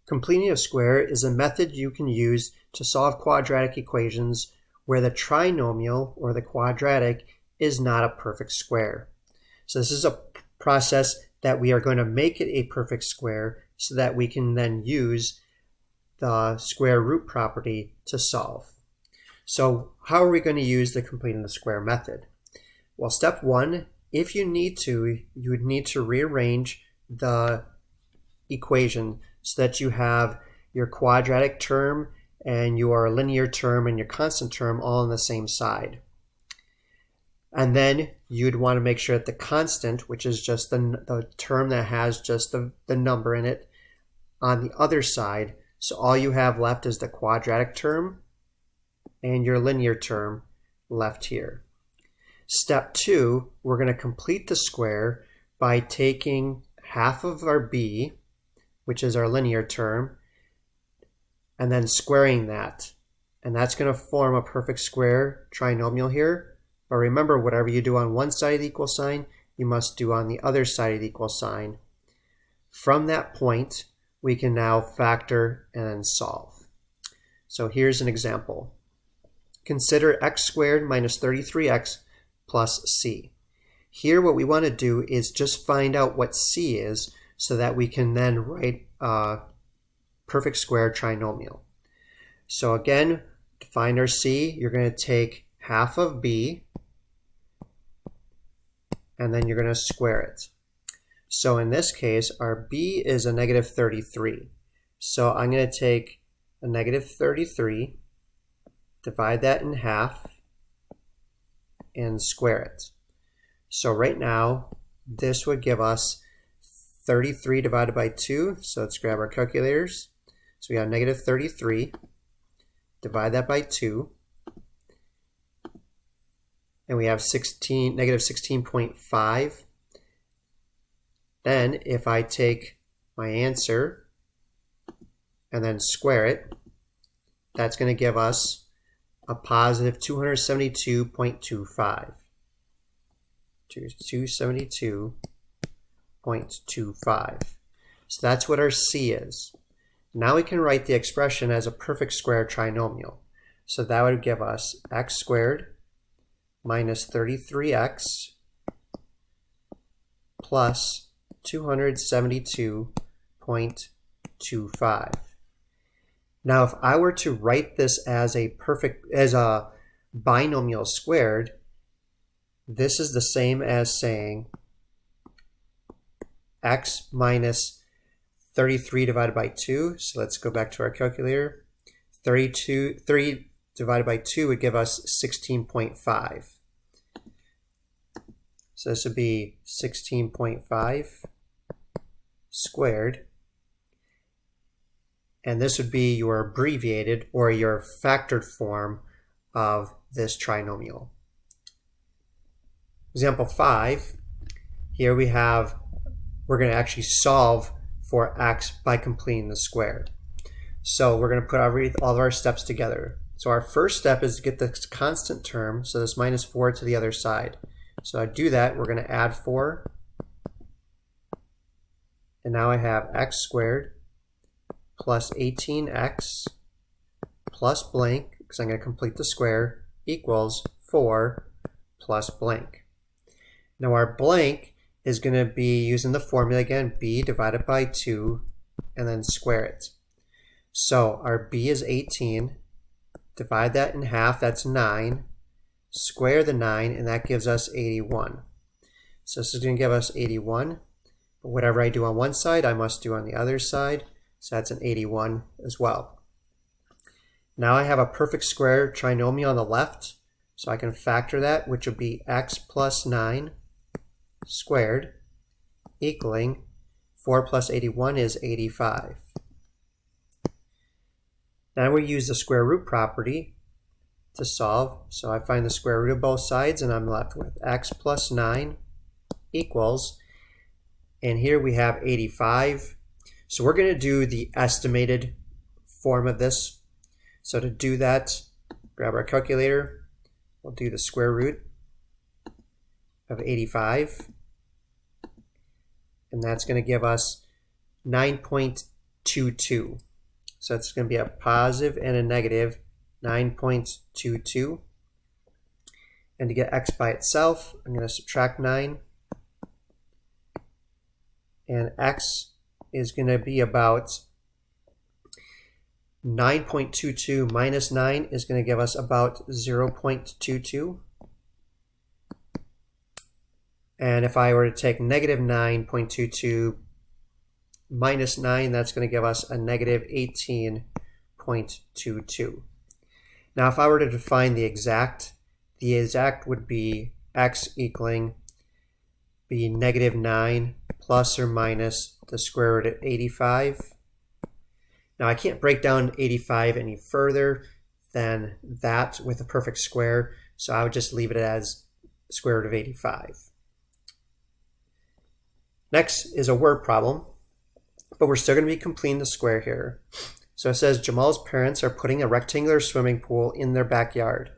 Completing a square is a method you can use to solve quadratic equations where the trinomial or the quadratic is not a perfect square. So this is a process that we are going to make it a perfect square so that we can then use the square root property to solve. So how are we going to use the completing the square method? Well, step one, if you need to, you would need to rearrange the equation so that you have your quadratic term and your linear term and your constant term all on the same side. And then you'd want to make sure that the constant, which is just the term that has just the number in it, on the other side. So all you have left is the quadratic term and your linear term left here. Step two, we're going to complete the square by taking half of our b, which is our linear term, and then squaring that. And that's going to form a perfect square trinomial here. But remember, whatever you do on one side of the equal sign, you must do on the other side of the equal sign. From that point, we can now factor and then solve. So here's an example. Consider x squared minus 33x plus c. Here what we want to do is just find out what c is so that we can then write a perfect square trinomial. So again, to find our c, you're going to take half of b and then you're going to square it. So in this case, our b is a negative 33. So I'm going to take a negative 33, divide that in half, and square it. So right now, this would give us 33 divided by 2. So let's grab our calculators. So we have negative 33, divide that by 2, and we have negative 16.5. Then if I take my answer and then square it, that's going to give us a positive 272.25. 272.25. So that's what our c is. Now we can write the expression as a perfect square trinomial. So that would give us x squared minus 33x plus 272.25. Now if I were to write this as a binomial squared, this is the same as saying x minus 33 divided by 2. So let's go back to our calculator. 3 divided by 2 would give us 16.5. So this would be 16.5 squared. And this would be your abbreviated or your factored form of this trinomial. Example 5, here we're going to actually solve for x by completing the square. So we're going to put all of our steps together. So our first step is to get this constant term, so this minus 4 to the other side. So to do that, we're going to add 4. And now I have x squared plus 18x plus blank, because I'm going to complete the square, equals 4 plus blank. Now our blank is going to be using the formula again, b divided by 2, and then square it. So our b is 18. Divide that in half, that's 9. Square the 9, and that gives us 81. So this is going to give us 81. But whatever I do on one side, I must do on the other side. So that's an 81 as well. Now I have a perfect square trinomial on the left. So I can factor that, which would be x plus 9 squared equaling 4 plus 81 is 85. Now we use the square root property to solve. So I find the square root of both sides and I'm left with x plus 9 equals, and here we have 85. So we're going to do the estimated form of this. So to do that, grab our calculator. We'll do the square root of 85. And that's going to give us 9.8 9.22. So it's going to be a positive and a negative 9.22. And to get x by itself, I'm going to subtract 9. And x is going to be about 9.22 minus 9 is going to give us about 0.22. And if I were to take negative 9.22 minus 9, that's going to give us a negative 18.22. Now if I were to define the exact would be x equaling be negative 9 plus or minus the square root of 85. Now I can't break down 85 any further than that with a perfect square, so I would just leave it as square root of 85. Next is a word problem, but we're still going to be completing the square here. So it says Jamal's parents are putting a rectangular swimming pool in their backyard.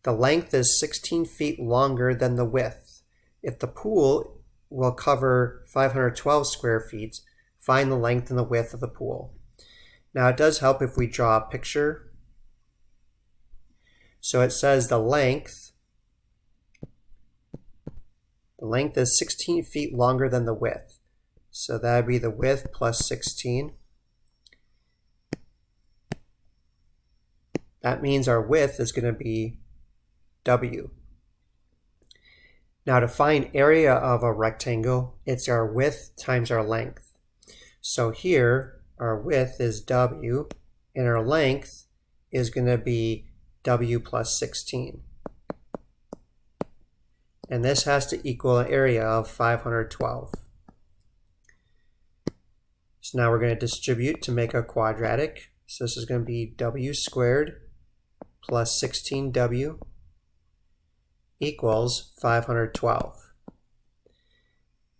The length is 16 feet longer than the width. If the pool will cover 512 square feet, find the length and the width of the pool. Now it does help if we draw a picture. So it says the length is 16 feet longer than the width. So that would be the width plus 16. That means our width is going to be W. Now to find area of a rectangle, it's our width times our length. So here our width is W and our length is going to be W plus 16. And this has to equal an area of 512. So now we're going to distribute to make a quadratic. So this is going to be W squared plus 16W equals 512.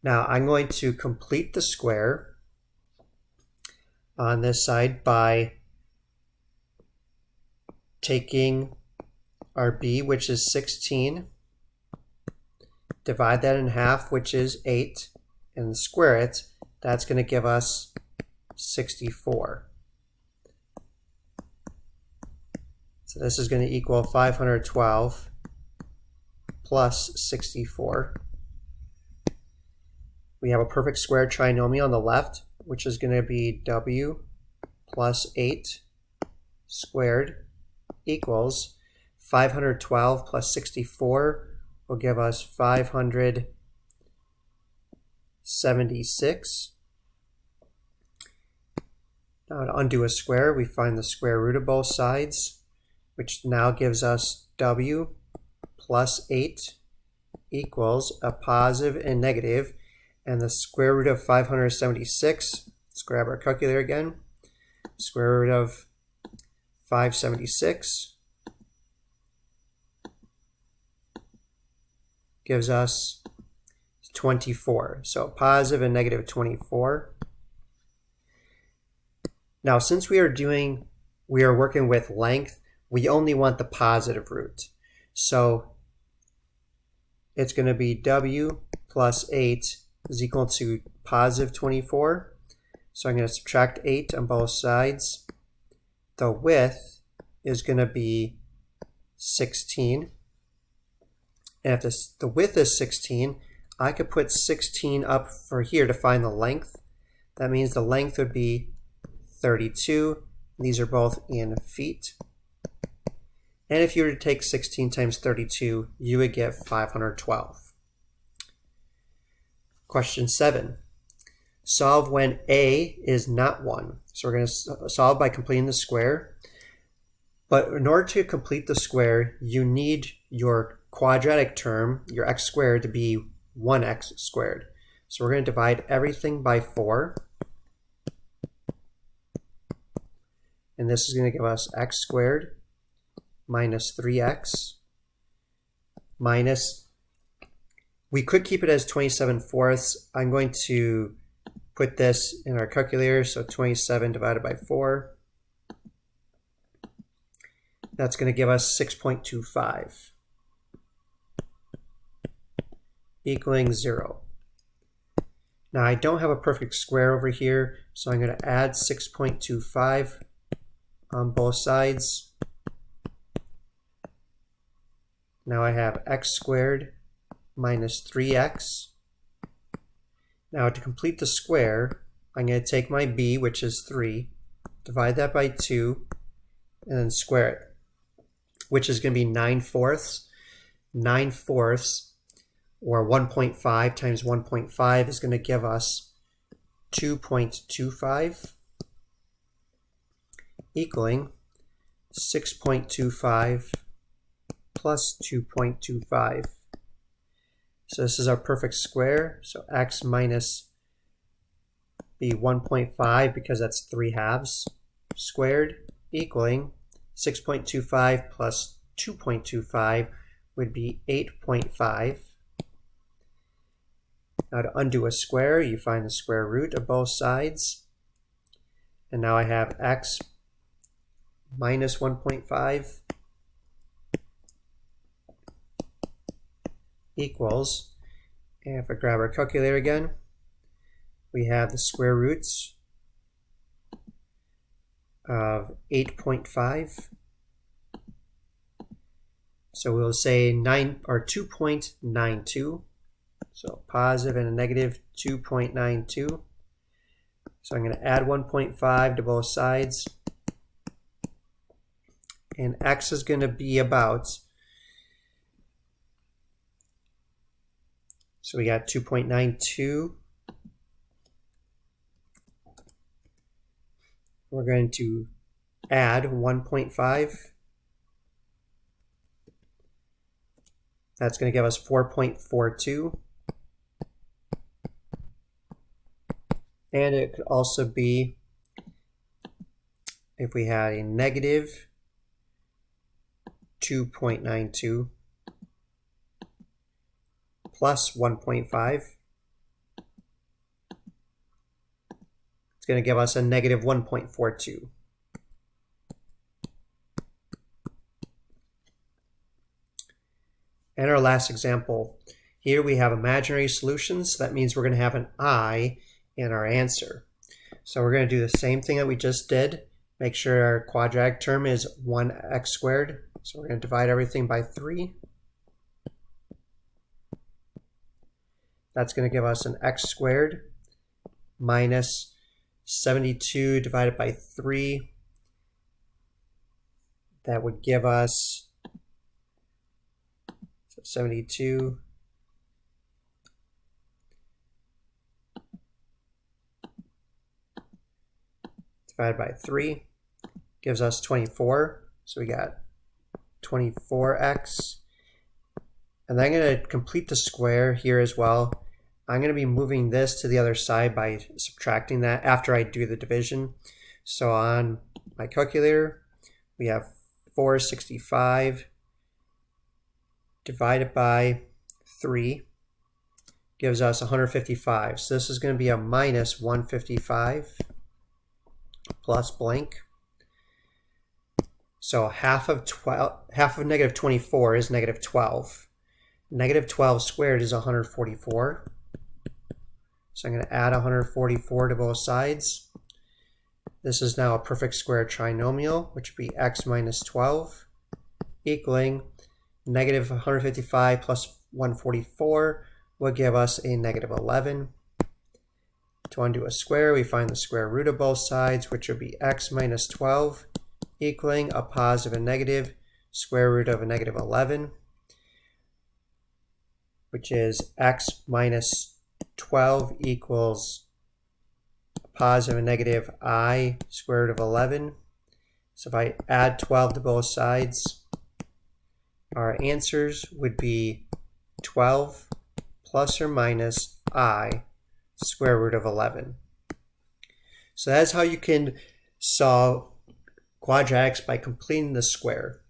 Now I'm going to complete the square on this side by taking our B, which is 16, divide that in half, which is 8, and square it. That's going to give us 64. So this is going to equal 512 plus 64. We have a perfect square trinomial on the left, which is going to be W plus 8 squared equals 512 plus 64 will give us 576. Now to undo a square, we find the square root of both sides, which now gives us W plus 8 equals a positive and negative, and the square root of 576, let's grab our calculator again, square root of 576 gives us 24. So positive and negative 24. Now since we are working with length, we only want the positive root. So it's going to be W plus 8 is equal to positive 24. So I'm going to subtract 8 on both sides. The width is going to be 16. And if the width is 16, I could put 16 up for here to find the length. That means the length would be 32. These are both in feet. And if you were to take 16 times 32, you would get 512. Question 7. Solve when A is not 1. So we're going to solve by completing the square. But in order to complete the square, you need your quadratic term, your x squared, to be 1x squared. So we're going to divide everything by 4. And this is going to give us x squared minus 3x minus, we could keep it as 27/4. I'm going to put this in our calculator, so 27 divided by 4. That's going to give us 6.25 equaling 0. Now I don't have a perfect square over here, so I'm going to add 6.25 on both sides. Now I have x squared minus 3x. Now to complete the square, I'm going to take my b, which is 3, divide that by 2, and then square it, which is going to be 9/4. 9/4, or 1.5 times 1.5 is going to give us 2.25, equaling 6.25 plus 2.25. So this is our perfect square. So x minus be 1.5 because that's 3/2 squared, equaling 6.25 plus 2.25 would be 8.5. Now to undo a square, you find the square root of both sides. And now I have x minus 1.5 equals, and if I grab our calculator again, we have the square roots of 8.5. So we'll say 2.92. So positive and a negative 2.92. So I'm going to add 1.5 to both sides. And x is going to be about, so we got 2.92. We're going to add 1.5. That's going to give us 4.42. And it could also be, if we had a negative 2.92 plus 1.5, it's going to give us a negative 1.42. And our last example, here we have imaginary solutions. That means we're going to have an I in our answer. So we're going to do the same thing that we just did. Make sure our quadratic term is 1x squared. So we're going to divide everything by 3. That's going to give us an x squared minus 72 divided by 3. That would give us 72 divided by 3 gives us 24. So we got 24x. And then I'm going to complete the square here as well. I'm going to be moving this to the other side by subtracting that after I do the division. So on my calculator, we have 465 divided by 3 gives us 155. So this is going to be a minus 155 plus blank. So half of negative 24 is negative 12. Negative 12 squared is 144. So I'm going to add 144 to both sides. This is now a perfect square trinomial, which would be x minus 12, equaling negative 155 plus 144 will give us a negative 11. To undo a square, we find the square root of both sides, which would be x minus 12, equaling a positive and negative square root of a negative 11, which is x minus 12 equals positive and negative I square root of 11. So if I add 12 to both sides, our answers would be 12 plus or minus I square root of 11. So that's how you can solve quadratics by completing the square.